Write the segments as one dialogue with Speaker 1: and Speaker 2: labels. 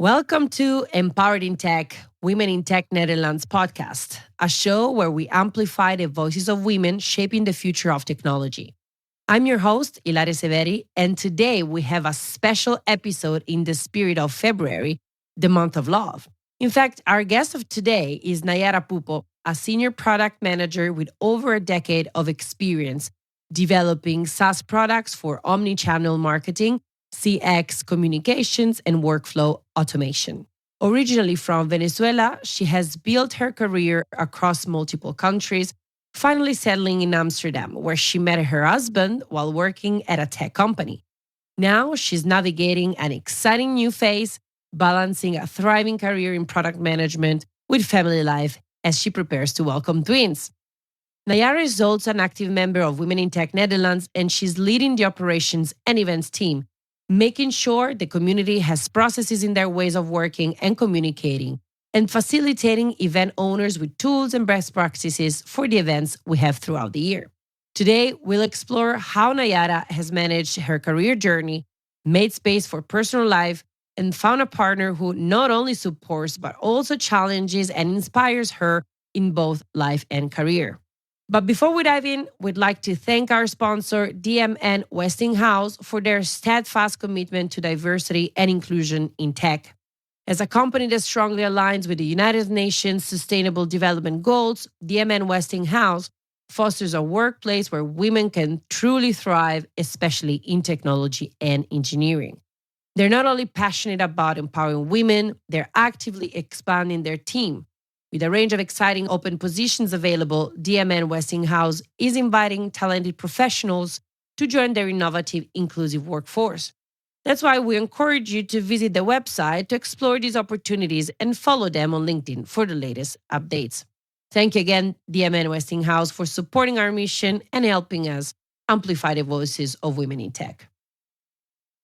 Speaker 1: Welcome to Empowered in Tech, Women in Tech Netherlands podcast, a show where we amplify the voices of women shaping the future of technology. I'm your host, Ilaria Severi, and today we have a special episode in the spirit of February, the month of love. In fact, our guest of today is Naiara Pupo, a senior product manager with over a decade of experience developing SaaS products for omnichannel marketing, CX communications, and workflow automation. Originally from Venezuela, she has built her career across multiple countries, finally settling in Amsterdam, where she met her husband while working at a tech company. Now she's navigating an exciting new phase, balancing a thriving career in product management with family life as she prepares to welcome twins. Naiara is also an active member of Women in Tech Netherlands, and she's leading the operations and events team, making sure the community has processes in their ways of working and communicating, and facilitating event owners with tools and best practices for the events we have throughout the year. Today, we'll explore how Naiara has managed her career journey, made space for personal life, and found a partner who not only supports but also challenges and inspires her in both life and career. But before we dive in, we'd like to thank our sponsor, DMN Westinghouse, for their steadfast commitment to diversity and inclusion in tech. As a company that strongly aligns with the United Nations Sustainable Development Goals, DMN Westinghouse fosters a workplace where women can truly thrive, especially in technology and engineering. They're not only passionate about empowering women, they're actively expanding their team. With a range of exciting open positions available, DMN Westinghouse is inviting talented professionals to join their innovative, inclusive workforce. That's why we encourage you to visit the website to explore these opportunities and follow them on LinkedIn for the latest updates. Thank you again, DMN Westinghouse, for supporting our mission and helping us amplify the voices of women in tech.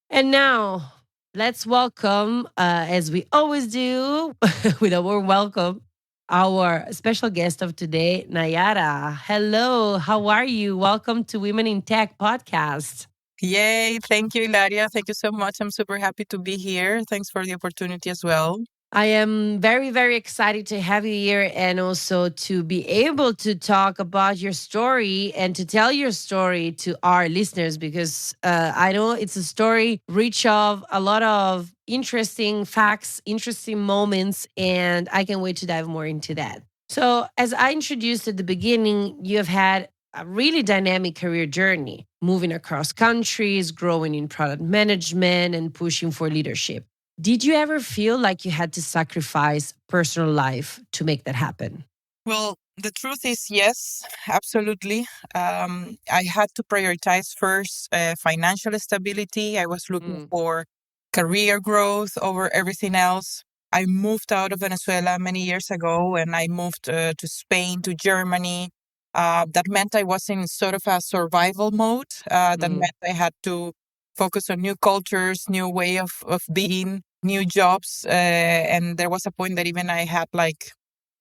Speaker 1: And now, let's welcome, as we always do, with a warm welcome, our special guest of today, Naiara. Hello, how are you? Welcome to Women in Tech podcast.
Speaker 2: Yay. Thank you, Ilaria. Thank you so much. I'm super happy to be here. Thanks for the opportunity as well.
Speaker 1: I am very, very excited to have you here and also to be able to talk about your story and to tell your story to our listeners because I know it's a story rich of a lot of interesting facts, interesting moments, and I can't wait to dive more into that. So, as I introduced at the beginning, you have had a really dynamic career journey, moving across countries, growing in product management, and pushing for leadership. Did you ever feel like you had to sacrifice personal life to make that happen?
Speaker 2: Well, the truth is, yes, absolutely. I had to prioritize first financial stability. I was looking for career growth over everything else. I moved out of Venezuela many years ago and I moved to Spain, to Germany. That meant I was in sort of a survival mode. That meant I had to focus on new cultures, new way of being, new jobs. And there was a point that even I had like,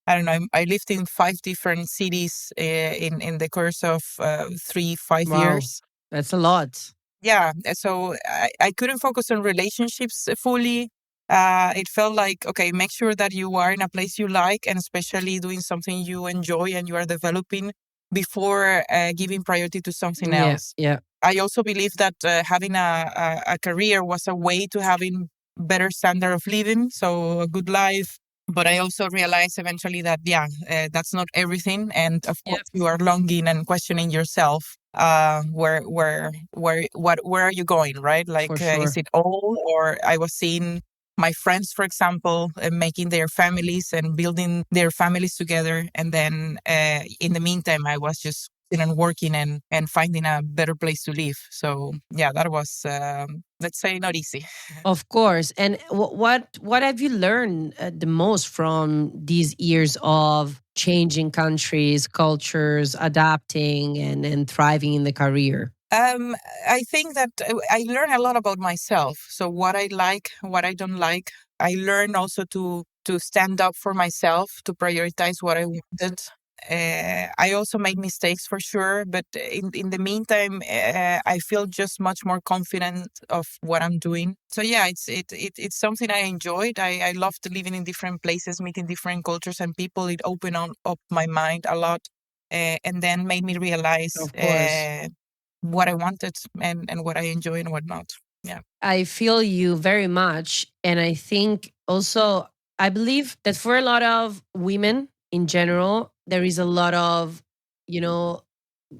Speaker 2: I don't know, I lived in 5 different cities in the course of 3-5
Speaker 1: Wow,
Speaker 2: years.
Speaker 1: that's a lot.
Speaker 2: Yeah, so I couldn't focus on relationships fully. It felt like, okay, make sure that you are in a place you like and especially doing something you enjoy and you are developing before giving priority to something else.
Speaker 1: Yeah.
Speaker 2: I also believe that having a career was a way to having better standard of living, so a good life. But I also realized eventually that, that's not everything. And of course, you are longing and questioning yourself. Where are you going, right? Like,
Speaker 1: For sure.
Speaker 2: is it all? Or I was seeing my friends, for example, making their families and building their families together. And then in the meantime, I was just working and finding a better place to live. So yeah, that was, let's say, not easy.
Speaker 1: Of course. And what have you learned the most from these years of changing countries, cultures, adapting and thriving in the career?
Speaker 2: I think that I learn a lot about myself. So what I like, what I don't like. I learned also to stand up for myself, to prioritize what I wanted. I also made mistakes for sure, but in the meantime, I feel just much more confident of what I'm doing. So yeah, it's something I enjoyed. I loved living in different places, meeting different cultures and people. It opened up my mind a lot, and then made me realize
Speaker 1: Of course.
Speaker 2: what I wanted and what I enjoy and what not. Yeah.
Speaker 1: I feel you very much. And I think also, I believe that for a lot of women in general, there is a lot of, you know,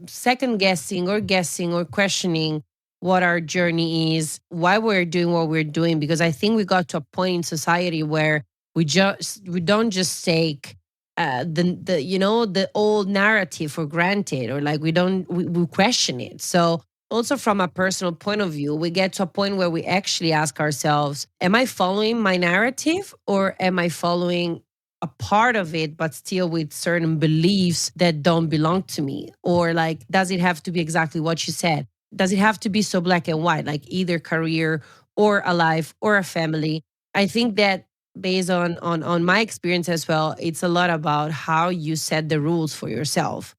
Speaker 1: second guessing or guessing or questioning what our journey is, why we're doing what we're doing. Because I think we got to a point in society where we don't just take the the old narrative for granted, or like we question it. So also from a personal point of view, we get to a point where we actually ask ourselves, am I following my narrative, or am I following a part of it, but still with certain beliefs that don't belong to me? Or like, does it have to be exactly what you said? Does it have to be so black and white, like either career or a life or a family? I think that based on my experience as well, it's a lot about how you set the rules for yourself.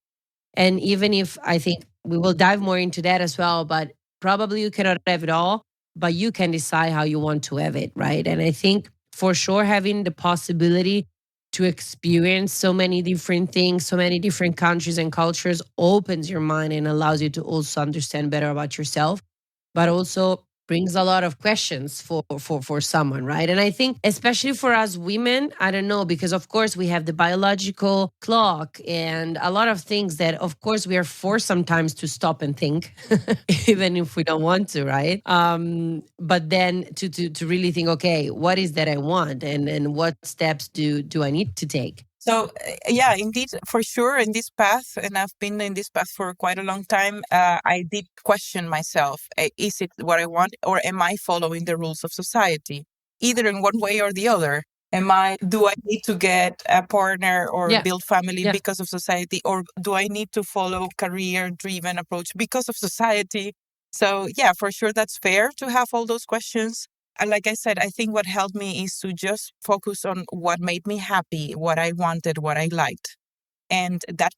Speaker 1: And even if I think we will dive more into that as well, but probably you cannot have it all, but you can decide how you want to have it, right? And I think for sure, having the possibility to experience so many different things, so many different countries and cultures opens your mind and allows you to also understand better about yourself, but also brings a lot of questions for someone, right? And I think especially for us women, I don't know, because of course we have the biological clock and a lot of things that of course we are forced sometimes to stop and think even if we don't want to, right? But then to really think, okay, what is that I want, and what steps do I need to take?
Speaker 2: So, yeah, indeed, for sure, in this path, and I've been in this path for quite a long time, I did question myself, is it what I want, or am I following the rules of society? Either in one way or the other. Do I need to get a partner or
Speaker 1: Yeah.
Speaker 2: build family
Speaker 1: Yeah.
Speaker 2: because of society, or do I need to follow career-driven approach because of society? So, yeah, for sure, that's fair to have all those questions. And like I said, I think what helped me is to just focus on what made me happy, what I wanted, what I liked. And that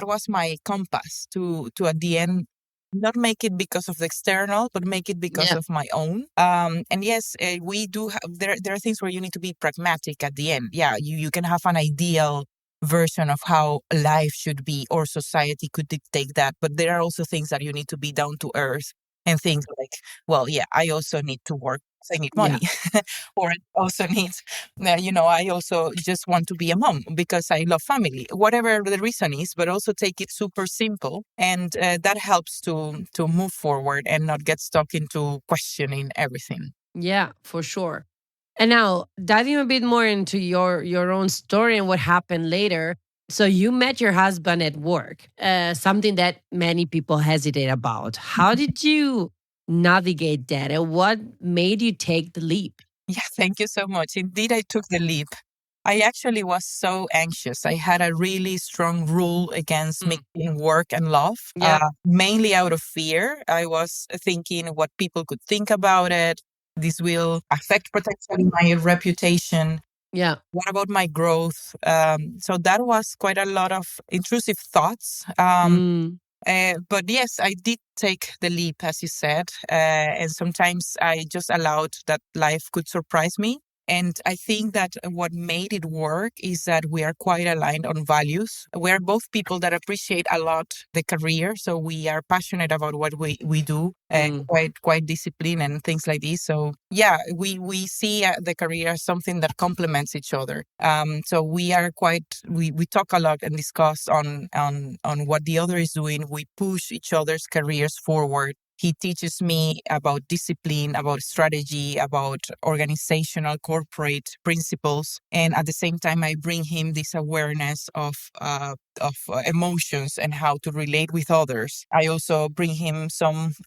Speaker 2: was my compass to at the end not make it because of the external, but make it because
Speaker 1: Yeah.
Speaker 2: of my own. And yes, we do have there are things where you need to be pragmatic at the end. Yeah, you can have an ideal version of how life should be or society could dictate that, but there are also things that you need to be down to earth and things like, well, yeah, I also need to work. I need
Speaker 1: Yeah.
Speaker 2: money, or I also need, I also just want to be a mom because I love family, whatever the reason is, but also take it super simple. And that helps to move forward and not get stuck into questioning everything.
Speaker 1: Yeah, for sure. And now diving a bit more into your own story and what happened later. So you met your husband at work, something that many people hesitate about. How did you navigate that, and what made you take the leap?
Speaker 2: Yeah, thank you so much. Indeed, I took the leap. I actually was so anxious. I had a really strong rule against mixing work and love,
Speaker 1: Yeah.
Speaker 2: mainly out of fear. I was thinking what people could think about it. This will affect potentially my reputation.
Speaker 1: Yeah.
Speaker 2: What about my growth? So that was quite a lot of intrusive thoughts.
Speaker 1: Mm.
Speaker 2: But yes, I did take the leap, as you said. And sometimes I just allowed that life could surprise me. And I think that what made it work is that we are quite aligned on values. We're both people that appreciate a lot the career. So we are passionate about what we do,
Speaker 1: Mm.
Speaker 2: quite disciplined and things like this. So yeah, we see the career as something that complements each other. So we talk a lot and discuss on what the other is doing. We push each other's careers forward. He teaches me about discipline, about strategy, about organizational corporate principles. And at the same time, I bring him this awareness of emotions and how to relate with others. I also bring him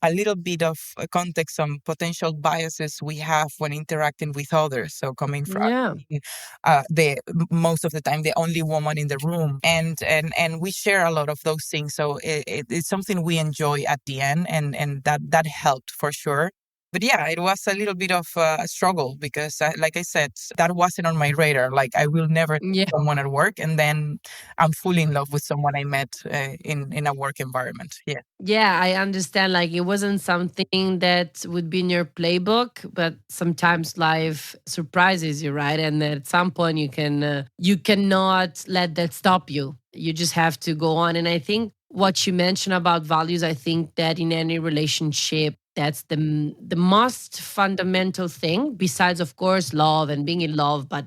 Speaker 2: a little bit of context on potential biases we have when interacting with others. So coming from
Speaker 1: Yeah.
Speaker 2: the most of the time the only woman in the room, and we share a lot of those things. So it's something we enjoy at the end, and that helped for sure. But yeah, it was a little bit of a struggle because, like I said, that wasn't on my radar. Like I will never
Speaker 1: Yeah.
Speaker 2: someone at work, and then I'm fully in love with someone I met in a work environment. Yeah,
Speaker 1: Yeah, I understand. Like it wasn't something that would be in your playbook, but sometimes life surprises you, right? And at some point, you cannot let that stop you. You just have to go on. And I think what you mentioned about values, I think that in any relationship, that's the most fundamental thing. Besides, of course, love and being in love, but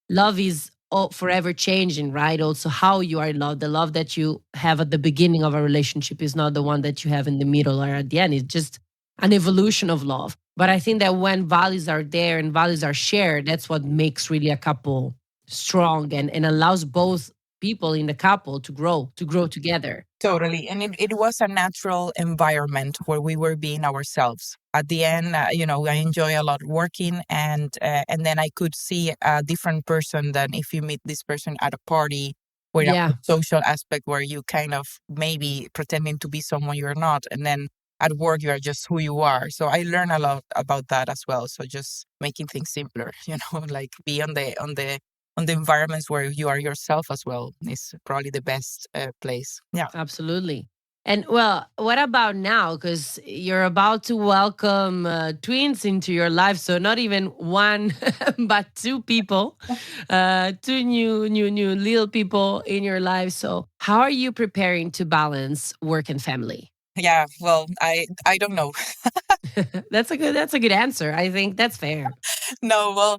Speaker 1: love is forever changing, right? Also, how you are in love, the love that you have at the beginning of a relationship is not the one that you have in the middle or at the end. It's just an evolution of love. But I think that when values are there and values are shared, that's what makes really a couple strong and allows both people in the couple to grow together.
Speaker 2: totally. And it was a natural environment where we were being ourselves. At the end, I enjoy a lot working, and then I could see a different person than if you meet this person at a party, where a
Speaker 1: Yeah,
Speaker 2: social aspect where you kind of maybe pretending to be someone you're not, and then at work you are just who you are. So I learned a lot about that as well. So just making things simpler, like be on the environments where you are yourself as well is probably the best place. Yeah.
Speaker 1: absolutely. And well, what about now? Because you're about to welcome twins into your life. So not even one, but two people, two new little people in your life. So how are you preparing to balance work and family?
Speaker 2: Yeah, well, I don't know.
Speaker 1: That's a good answer. I think that's fair.
Speaker 2: No, well,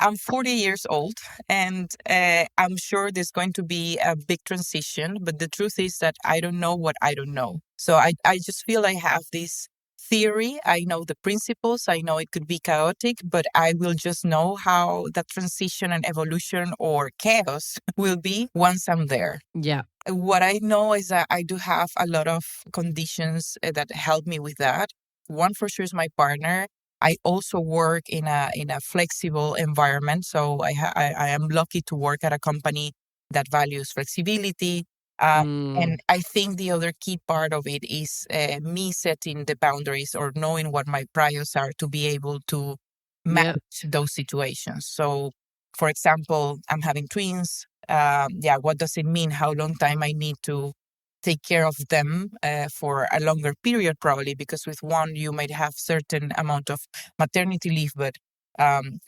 Speaker 2: I'm 40 years old, and I'm sure there's going to be a big transition. But the truth is that I don't know what I don't know. So I just feel I have this theory. I know the principles. I know it could be chaotic, but I will just know how that transition and evolution or chaos will be once I'm there.
Speaker 1: Yeah.
Speaker 2: What I know is that I do have a lot of conditions that help me with that. One for sure is my partner. I also work in a flexible environment, so I am lucky to work at a company that values flexibility. Uh,
Speaker 1: Mm,
Speaker 2: and I think the other key part of it is me setting the boundaries or knowing what my priors are to be able to
Speaker 1: yeah.
Speaker 2: manage those situations. So, for example, I'm having twins. Yeah, what does it mean? How long time I need to take care of them for a longer period, probably because with one you might have certain amount of maternity leave, but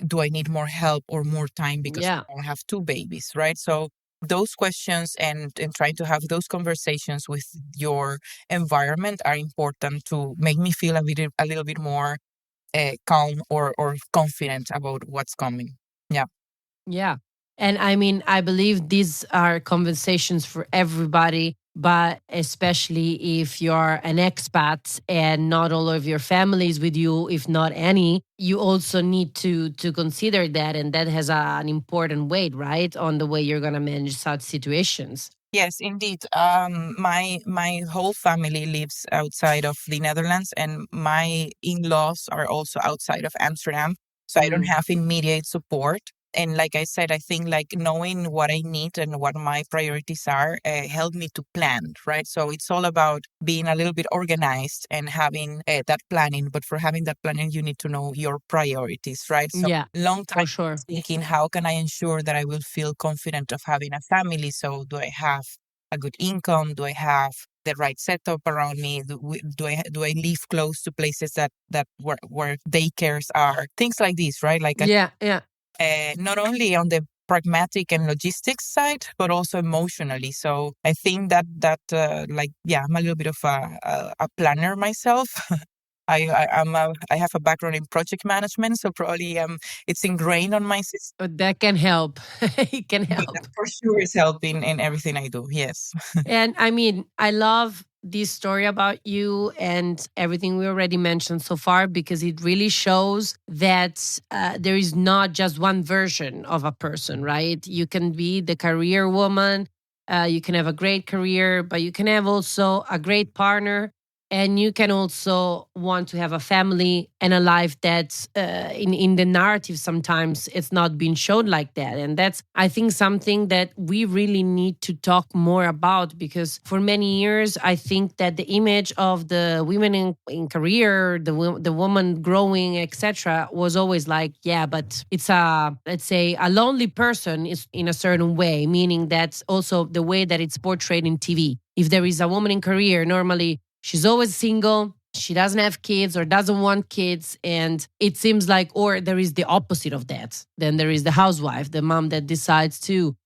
Speaker 2: do I need more help or more time because
Speaker 1: Yeah.
Speaker 2: I have two babies, right? So those questions and trying to have those conversations with your environment are important to make me feel a little bit more calm or confident about what's coming. Yeah.
Speaker 1: Yeah. And I mean, I believe these are conversations for everybody, but especially if you're an expat and not all of your family is with you, if not any, you also need to consider that. And that has an important weight, right? On the way you're going to manage such situations.
Speaker 2: Yes, indeed. My whole family lives outside of the Netherlands, and my in-laws are also outside of Amsterdam. So I don't
Speaker 1: Mm,
Speaker 2: have immediate support. And like I said, I think like knowing what I need and what my priorities are help me to plan, right? So it's all about being a little bit organized and having that planning. But for having that planning, you need to know your priorities, right? So
Speaker 1: yeah,
Speaker 2: long
Speaker 1: for
Speaker 2: time
Speaker 1: sure.
Speaker 2: thinking, how can I ensure that I will feel confident of having a family? So, do I have a good income? Do I have the right setup around me? Do I live close to places that where daycares are? Things like this, right? Like
Speaker 1: Yeah, yeah.
Speaker 2: not only on the pragmatic and logistics side, but also emotionally. So I think that yeah, I'm a little bit of a planner myself. I have a background in project management, so probably it's ingrained on my system.
Speaker 1: But that can help. It can
Speaker 2: But that
Speaker 1: help.
Speaker 2: for sure is helping in everything I do. Yes.
Speaker 1: And I mean, I love this story about you and everything we already mentioned so far because it really shows that there is not just one version of a person, right? You can be the career woman, you can have a great career, but you can have also a great partner and you can also want to have a family and a life that's in the narrative sometimes it's not being shown like that. And that's, I think, something that we really need to talk more about, because for many years I think that the image of the women in career, the woman growing, etc., was always like, yeah, but it's a, let's say, a lonely person is in a certain way, meaning that's also the way that it's portrayed in TV. If there is a woman in career, normally she's always single, she doesn't have kids or doesn't want kids. And it seems like, or there is the opposite of that. Then there is the housewife, the mom that decides to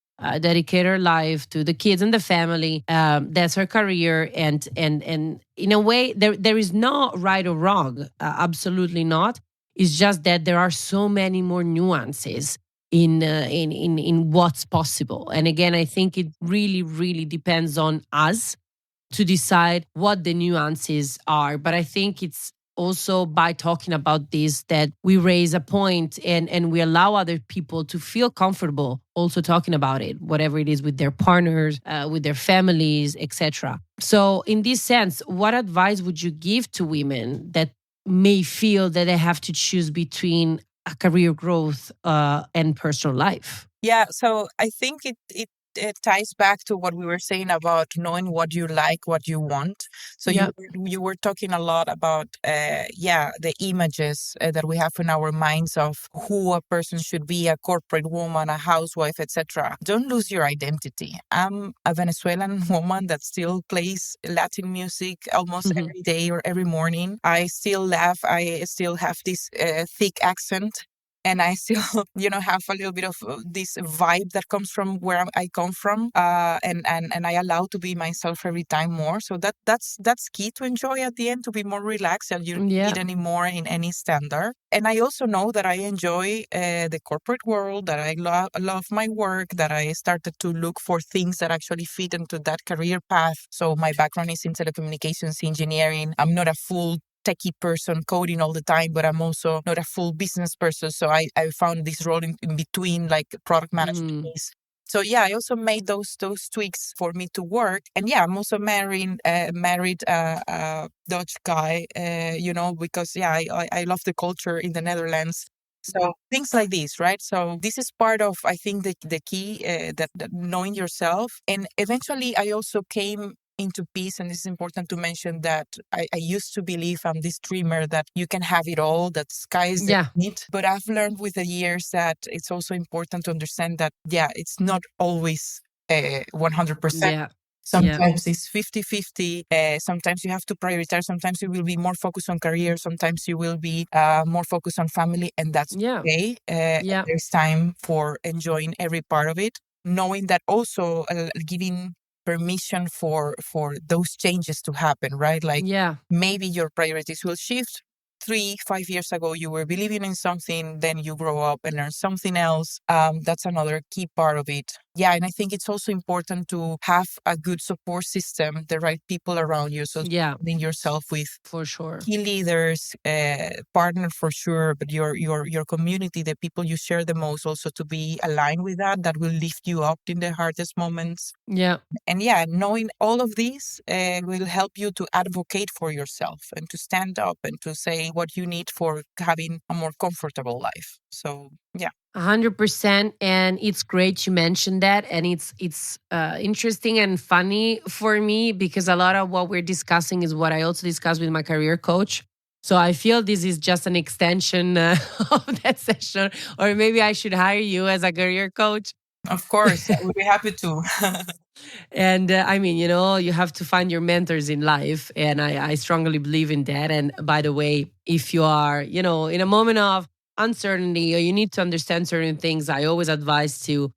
Speaker 1: dedicate her life to the kids and the family. That's her career. And in a way, there is no right or wrong. Absolutely not. It's just that there are so many more nuances in what's possible. And again, I think it really, really depends on us to decide what the nuances are. But I think it's also by talking about this that we raise a point, and we allow other people to feel comfortable also talking about it, whatever it is, with their partners, with their families, etc. So in this sense, what advice would you give to women that may feel that they have to choose between a career growth and personal life?
Speaker 2: Yeah, so I think it ties back to what we were saying about knowing what you like, what you want. So
Speaker 1: Yeah.
Speaker 2: you were talking a lot about the images that we have in our minds of who a person should be, a corporate woman, a housewife, etc. Don't lose your identity. I'm a Venezuelan woman that still plays Latin music almost every day or every morning. I still laugh. I still have this thick accent, and I still, have a little bit of this vibe that comes from where I come from, and I allow to be myself every time more. So that's key to enjoy at the end, to be more relaxed, and you don't need any more in any standard. And I also know that I enjoy the corporate world, that I love my work, that I started to look for things that actually fit into that career path. So my background is in telecommunications engineering. I'm not a full techie person coding all the time, but I'm also not a full business person. So I found this role in between, like product management. So yeah, I also made those tweaks for me to work. And yeah, I'm also married a Dutch guy, because yeah, I love the culture in the Netherlands. So things like this, right? So this is part of, I think, the key, that knowing yourself. And eventually I also came into peace. And this is important to mention that I used to believe, I'm this dreamer, that you can have it all, that sky is the limit. But I've learned with the years that it's also important to understand that, yeah, it's not always 100%.
Speaker 1: Yeah.
Speaker 2: Sometimes it's 50-50. Sometimes you have to prioritize. Sometimes you will be more focused on career. Sometimes you will be more focused on family. And that's okay. And there's time for enjoying every part of it. Knowing that also giving permission for those changes to happen, right? Like maybe your priorities will shift. 3-5 years ago, you were believing in something, then you grow up and learn something else. That's another key part of it. Yeah, and I think it's also important to have a good support system, the right people around you. So surrounding yourself with,
Speaker 1: for sure,
Speaker 2: key leaders, partner for sure, but your community, the people you share the most, also to be aligned with that will lift you up in the hardest moments.
Speaker 1: Yeah.
Speaker 2: And yeah, knowing all of these will help you to advocate for yourself and to stand up and to say what you need for having a more comfortable life. So yeah.
Speaker 1: 100%. And it's great you mentioned that. And it's interesting and funny for me, because a lot of what we're discussing is what I also discuss with my career coach. So I feel this is just an extension of that session, or maybe I should hire you as a career coach.
Speaker 2: Of course, I would be happy to.
Speaker 1: And I mean, you have to find your mentors in life. And I strongly believe in that. And by the way, if you are, in a moment of uncertainty, or you need to understand certain things, I always advise to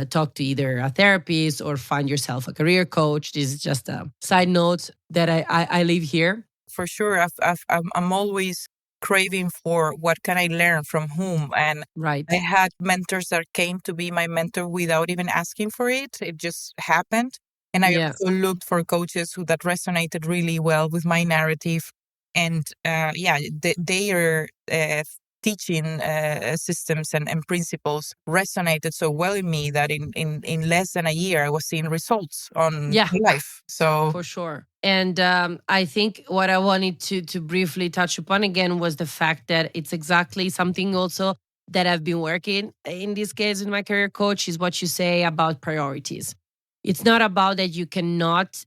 Speaker 1: talk to either a therapist or find yourself a career coach. This is just a side note that I leave here.
Speaker 2: For sure. I'm always craving for what can I learn from whom. And I had mentors that came to be my mentor without even asking for it. It just happened. And I also looked for coaches that resonated really well with my narrative. And they are teaching systems and principles resonated so well in me that in less than a year I was seeing results on my life. So
Speaker 1: for sure. And I think what I wanted to briefly touch upon again was the fact that it's exactly something also that I've been working in this case with my career coach is what you say about priorities. It's not about that you cannot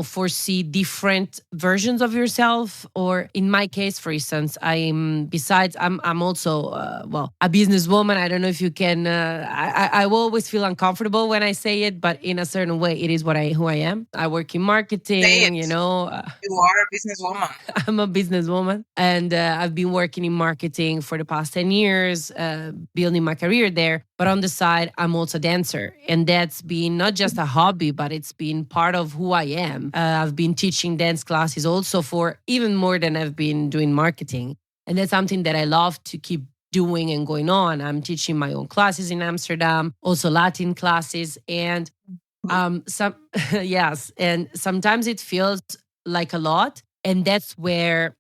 Speaker 1: foresee different versions of yourself, or in my case, for instance, I'm also a businesswoman. I don't know if you can I will always feel uncomfortable when I say it, but in a certain way it is who I am. I work in marketing.
Speaker 2: you are a businesswoman.
Speaker 1: I'm a businesswoman, and I've been working in marketing for the past 10 years, building my career there. But on the side, I'm also a dancer. And that's been not just a hobby, but it's been part of who I am. I've been teaching dance classes also for even more than I've been doing marketing. And that's something that I love to keep doing and going on. I'm teaching my own classes in Amsterdam, also Latin classes. And yes, and sometimes it feels like a lot. And that's where,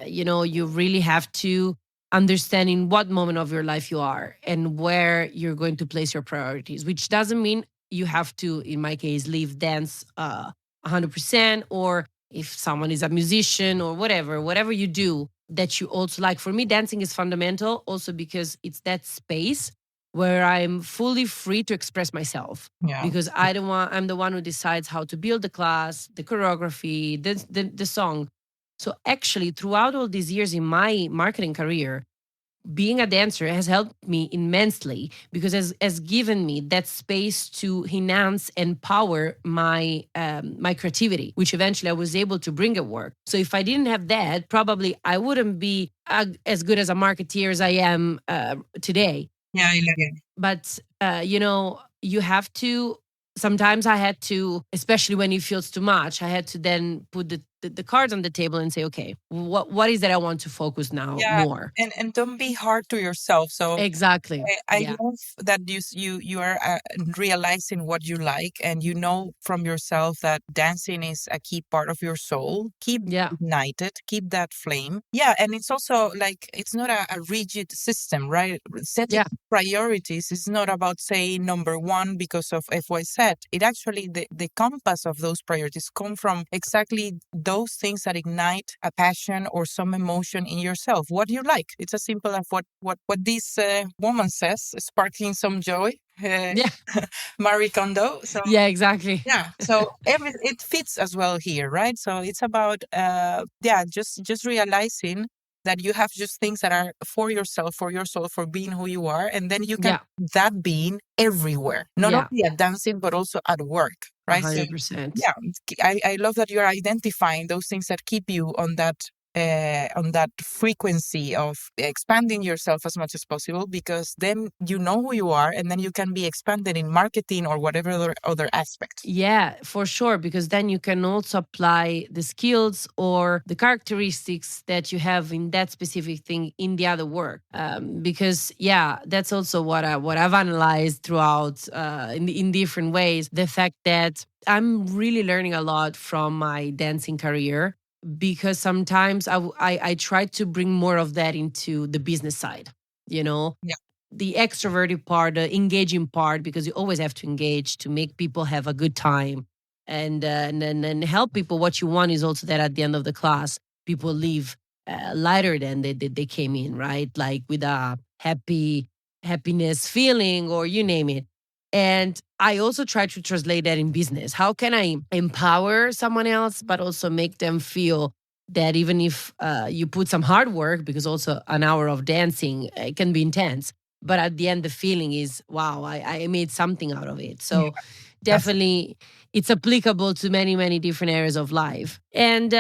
Speaker 1: you really have to understand in what moment of your life you are and where you're going to place your priorities, which doesn't mean you have to, in my case, leave dance 100%, or if someone is a musician or whatever you do that you also like. For me, dancing is fundamental also because it's that space where I'm fully free to express myself.
Speaker 2: Yeah.
Speaker 1: Because I'm the one who decides how to build the class, the choreography, the song. So actually, throughout all these years in my marketing career, being a dancer has helped me immensely because has given me that space to enhance and power my creativity, which eventually I was able to bring at work. So if I didn't have that, probably I wouldn't be as good as a marketeer as I am today.
Speaker 2: Yeah, I like it.
Speaker 1: But you have to. Sometimes I had to, especially when it feels too much, I had to then put the cards on the table and say, okay, what is that I want to focus now more?
Speaker 2: And don't be hard to yourself. So
Speaker 1: exactly.
Speaker 2: I love that you are realizing what you like, and you know from yourself that dancing is a key part of your soul. Keep ignited, keep that flame. Yeah, and it's also like it's not a rigid system, right? Setting priorities is not about saying number one because of XYZ. It actually the compass of those priorities come from exactly those things that ignite a passion or some emotion in yourself. What do you like? It's as simple as what this woman says, sparkling some joy. Marie Kondo. So
Speaker 1: yeah, exactly.
Speaker 2: Yeah, so it fits as well here, right? So it's about just realizing that you have just things that are for yourself, for your soul, for being who you are, and then you can that being everywhere, not only at dancing but also at work, right?
Speaker 1: 100%.
Speaker 2: So, yeah, I love that you're identifying those things that keep you on that frequency of expanding yourself as much as possible, because then you know who you are, and then you can be expanded in marketing or whatever other aspect.
Speaker 1: Yeah, for sure, because then you can also apply the skills or the characteristics that you have in that specific thing in the other work. Because that's also what I've analyzed throughout in different ways. The fact that I'm really learning a lot from my dancing career, because sometimes I try to bring more of that into the business side, the extroverted part, the engaging part, because you always have to engage to make people have a good time and then help people. What you want is also that at the end of the class, people leave lighter than they came in, right? Like with a happiness feeling, or you name it. And I also try to translate that in business. How can I empower someone else, but also make them feel that even if you put some hard work, because also an hour of dancing it can be intense, but at the end the feeling is, wow, I made something out of it. So definitely it's applicable to many, many different areas of life. And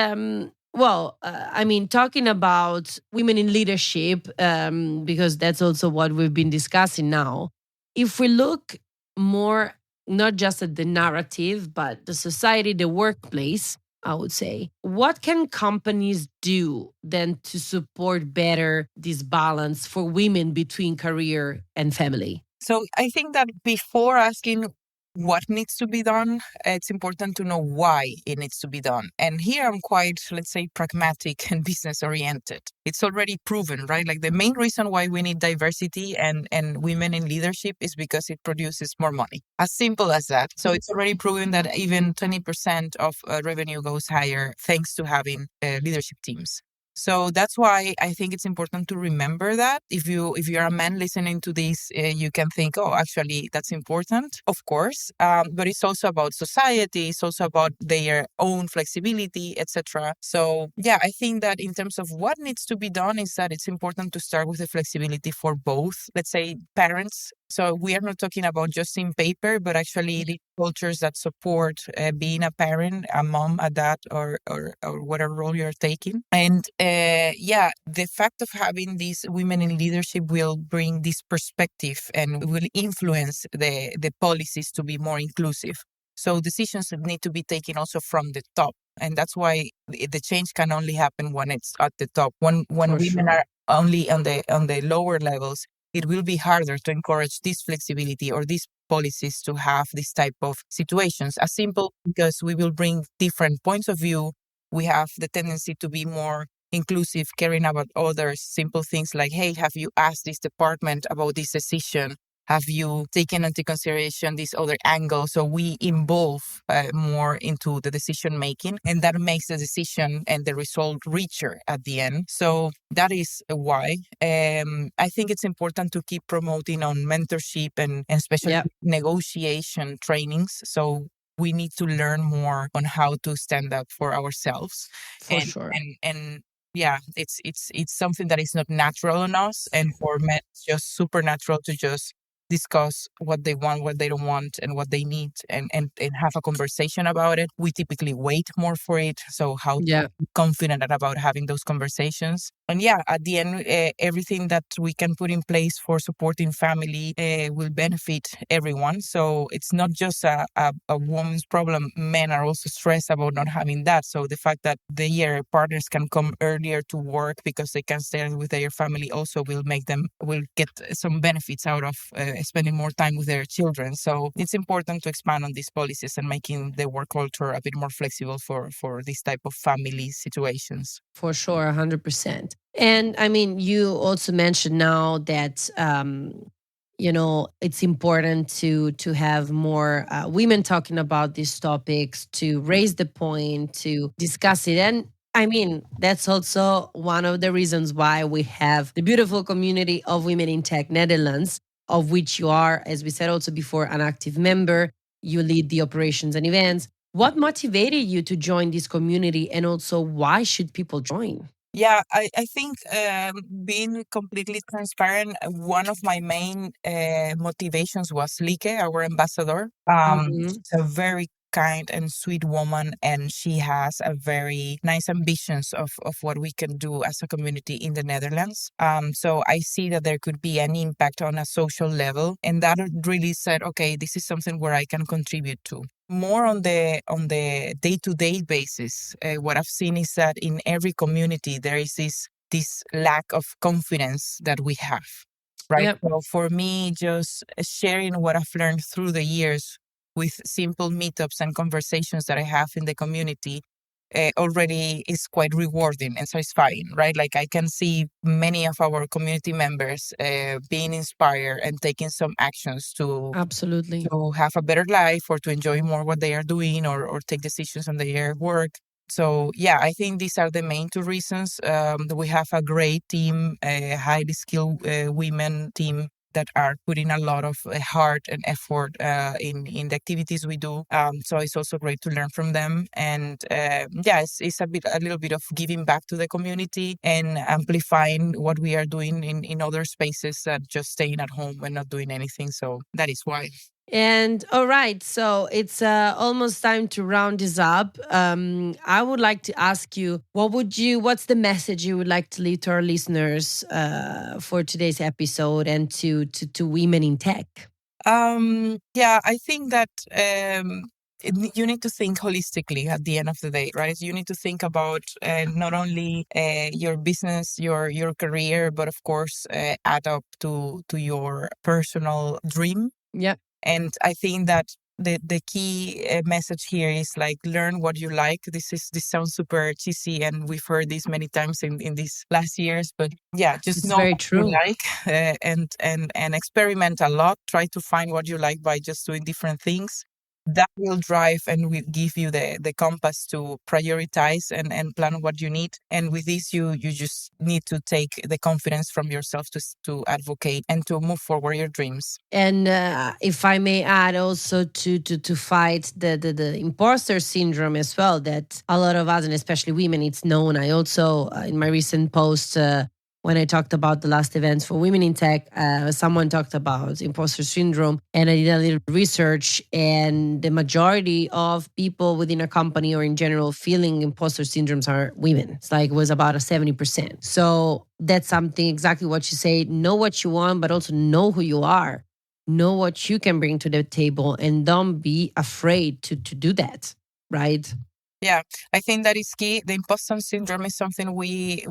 Speaker 1: talking about women in leadership, because that's also what we've been discussing now. If we look more, not just at the narrative, but the society, the workplace, I would say, what can companies do then to support better this balance for women between career and family?
Speaker 2: So I think that before asking what needs to be done. It's important to know why it needs to be done. And here I'm quite, let's say, pragmatic and business oriented. It's already proven, right? Like the main reason why we need diversity and women in leadership is because it produces more money. As simple as that. So it's already proven that even 20% of revenue goes higher thanks to having leadership teams. So that's why I think it's important to remember that. If you're a man listening to this, you can think, oh, actually, that's important, of course. But it's also about society. It's also about their own flexibility, etc. So yeah, I think that in terms of what needs to be done is that it's important to start with the flexibility for both, let's say, parents. So we are not talking about just in paper, but actually the cultures that support being a parent, a mom, a dad, or whatever role you're taking. And yeah, the fact of having these women in leadership will bring this perspective and will influence the policies to be more inclusive. So decisions need to be taken also from the top. And that's why the change can only happen when it's at the top. When women are only on the lower levels, it will be harder to encourage this flexibility or these policies to have this type of situations. As simple because we will bring different points of view. We have the tendency to be more inclusive, caring about others, simple things like, hey, have you asked this department about this decision? Have you taken into consideration this other angle? So we involve more into the decision making, and that makes the decision and the result richer at the end. So that is why I think it's important to keep promoting on mentorship and especially negotiation trainings. So we need to learn more on how to stand up for ourselves. And yeah, it's something that is not natural on us, and for men, it's just supernatural to just discuss what they want, what they don't want, and what they need, and have a conversation about it. We typically wait more for it. So how to be confident about having those conversations. And yeah, at the end, everything that we can put in place for supporting family will benefit everyone. So it's not just a woman's problem. Men are also stressed about not having that. So the fact that their partners can come earlier to work because they can stay with their family also will get some benefits out of spending more time with their children. So it's important to expand on these policies and making the work culture a bit more flexible for this type of family situations.
Speaker 1: For sure, 100%. And I mean, you also mentioned now that it's important to have more women talking about these topics, to raise the point, to discuss it. And I mean, that's also one of the reasons why we have the beautiful community of Women in Tech Netherlands, of which you are, as we said also before, an active member. You lead the operations and events. What motivated you to join this community, and also why should people join?
Speaker 2: Yeah, I think being completely transparent, one of my main motivations was Like, our ambassador. She's a very kind and sweet woman, and she has a very nice ambitions of what we can do as a community in the Netherlands. So I see that there could be an impact on a social level, and that really said, okay, this is something where I can contribute to. More on the day-to-day basis, what I've seen is that in every community there is this lack of confidence that we have, right?
Speaker 1: Yep.
Speaker 2: So for me, just sharing what I've learned through the years with simple meetups and conversations that I have in the community already is quite rewarding and satisfying, right? Like I can see many of our community members being inspired and taking some actions to
Speaker 1: Absolutely.
Speaker 2: have a better life or to enjoy more what they are doing or take decisions on their work. So yeah, I think these are the main two reasons. We have a great team, a highly skilled women team that are putting a lot of heart and effort in the activities we do. So it's also great to learn from them. And yeah, it's a little bit of giving back to the community and amplifying what we are doing in other spaces than just staying at home and not doing anything. So that is why.
Speaker 1: And all right, so it's almost time to round this up. I would like to ask you, what's the message you would like to leave to our listeners for today's episode and to women in tech?
Speaker 2: Yeah, I think that you need to think holistically at the end of the day, right? You need to think about not only your business, your career, but of course add up to your personal dream.
Speaker 1: Yeah.
Speaker 2: And I think that the key message here is like learn what you like. This sounds super cheesy, and we've heard this many times in these last years. But yeah, just
Speaker 1: It's
Speaker 2: know
Speaker 1: very
Speaker 2: what you
Speaker 1: true.
Speaker 2: like, and experiment a lot. Try to find what you like by just doing different things. That will drive and will give you the compass to prioritize and plan what you need. And with this, you just need to take the confidence from yourself to advocate and to move forward your dreams.
Speaker 1: And if I may add also to fight the imposter syndrome as well, that a lot of us, and especially women, it's known. I also, in my recent post, when I talked about the last events for women in tech, someone talked about imposter syndrome, and I did a little research, and the majority of people within a company or in general feeling imposter syndromes are women. It's like it was about a 70%. So that's something exactly what you say. Know what you want, but also know who you are. Know what you can bring to the table, and don't be afraid to do that, right?
Speaker 2: Yeah, I think that is key. The imposter syndrome is something we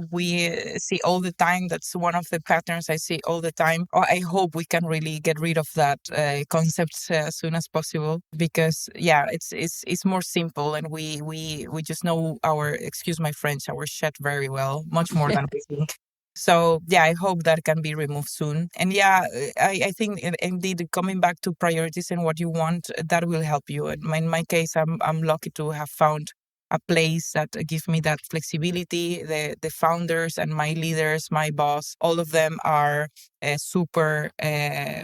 Speaker 2: see all the time. That's one of the patterns I see all the time. I hope we can really get rid of that concept as soon as possible, because yeah, it's more simple, and we just know our, excuse my French, our shit very well, much more than we think. So yeah, I hope that can be removed soon. And yeah, I think indeed coming back to priorities and what you want, that will help you. In my case, I'm lucky to have found a place that gives me that flexibility. The founders and my leaders, my boss, all of them are super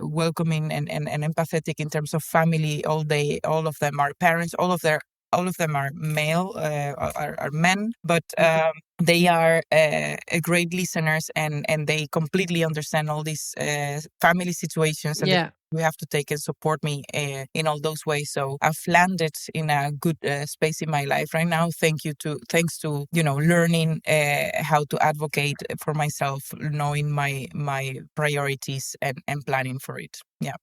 Speaker 2: welcoming and empathetic in terms of family all day. All of them are parents. All of them are male, are men, but they are great listeners, and they completely understand all these family situations, and
Speaker 1: Yeah.
Speaker 2: we have to take and support me in all those ways. So I've landed in a good space in my life right now. Thanks to learning how to advocate for myself, knowing my priorities and planning for it. Yeah.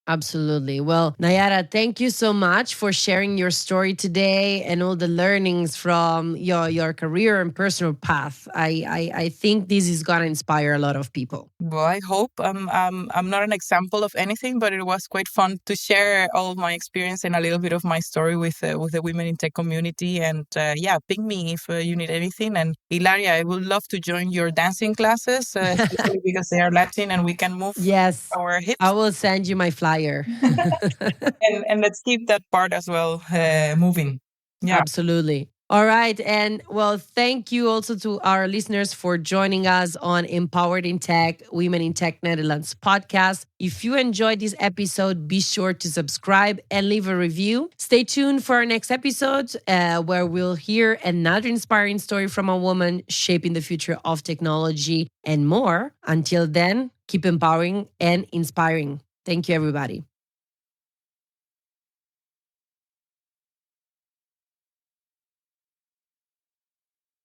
Speaker 1: Absolutely. Well, Naiara, thank you so much for sharing your story today and all the learnings from your career and personal path. I think this is gonna inspire a lot of people.
Speaker 2: Well, I hope. I'm not an example of anything, but it was quite fun to share all my experience and a little bit of my story with the women in tech community. And yeah, ping me if you need anything. And Hilaria, I would love to join your dancing classes, especially because they are Latin and we can move
Speaker 1: Yes,
Speaker 2: our hips.
Speaker 1: I will send you my flyer.
Speaker 2: And let's keep that part as well moving. Yeah.
Speaker 1: Absolutely. All right. And well, thank you also to our listeners for joining us on Empowered in Tech, Women in Tech Netherlands podcast. If you enjoyed this episode, be sure to subscribe and leave a review. Stay tuned for our next episode where we'll hear another inspiring story from a woman shaping the future of technology and more. Until then, keep empowering and inspiring. Thank you, everybody.